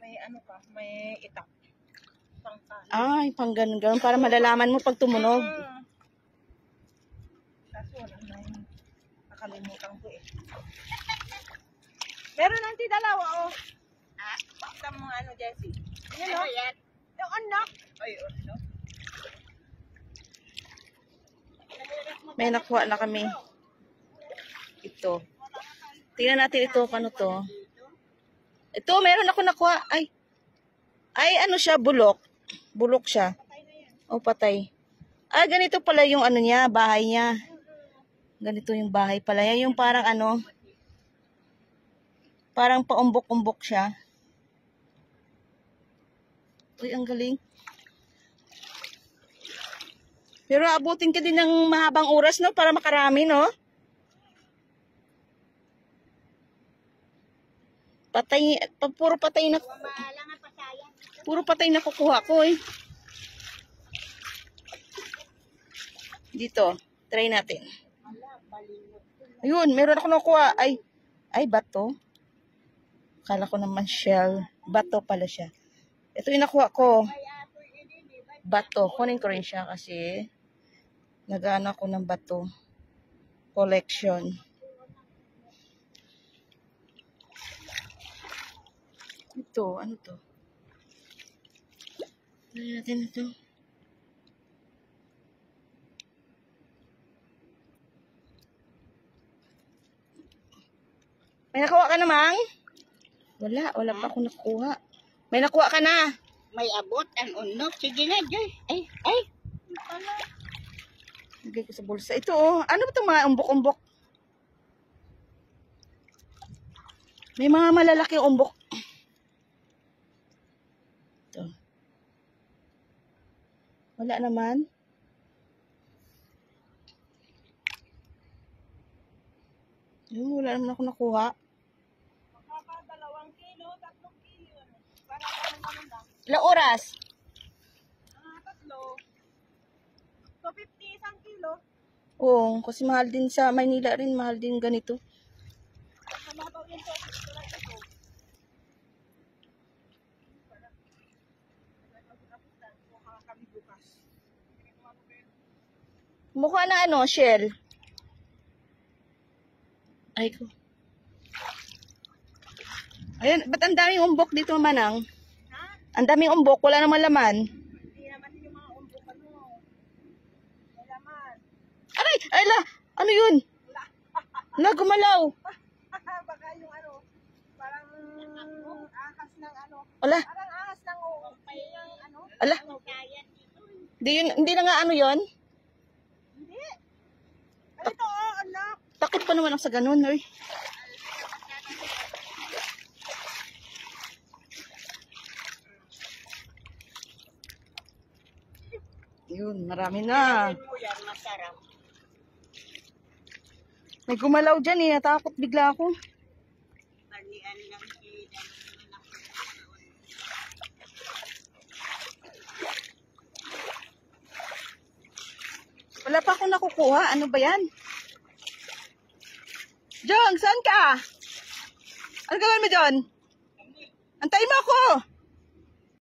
may ano ka, may itak. Ay, pang ganun, para malalaman mo pag tumunog. Kaso wala na yun. Nakalimutan ko eh. Meron nanti dalawa oh. Pakita mo ano, Jessie. Ano yan? Yung anak. Ay, ano? May nakuha na kami. Ito. Tingnan natin ito, paano to. Ito, meron ako nakuha. Ay, ano siya, bulok. Bulok siya. O, patay. Ganito pala yung ano niya, bahay niya. Ganito yung bahay pala. Yan yung parang ano, parang paumbok-umbok siya. Uy, ang galing. Pero abutin ka din ng mahabang oras, no? Para makarami, no? Patay, puro patay na. Puro patay na kukuha ko, eh. Dito, try natin. Ayun, meron ako nakuha. Ay, bato. Akala ko naman shell. Bato pala siya. Ito yung nakuha ko. Bato. Kunin ko rin siya kasi nag-ano ako ng bato. Collection. Ito, ano to? Tignan natin ito. May nakuha ka namang? Wala pa ako nakuha. May nakuha ka na. May abot ang unok. Sige nga, Joy. Ay. Lagay ko sa bulsa. Ito, oh. Ano ba itong mga umbok-umbok? May mga malalaki umbok. Ito. Wala naman. Wala naman ako nakuha. Magkaka 2 kilo, 3 kilo. Para lang. Ilang oras? 3. 250 isang kilo. Oo, kasi mahal din sa Maynila rin. Mahal din ganito. Mababaw din to. Mukha na ano, shell. Ay ko. Ayan, ba't ang daming umbok dito, Manang? Ha? Ang daming umbok, wala naman laman. Hindi naman yung mga umbok ano. May laman. Ay la, ano yun? Na, gumalaw. Baka yung ano, parang ahas ng ano. Ala, Parang ahas ng ano. ala. Hindi na nga ano yun? Hindi. Ano to, anak? Takot pa naman ako sa ganun, oy. Yun, marami na. Yan, masarap. May gumalaw dyan eh, natakot bigla ako. Panian lang Wala pa akong nakukuha. Ano ba yan? Jong, saan ka? Ano gawin mo dyan? Antayin mo ako!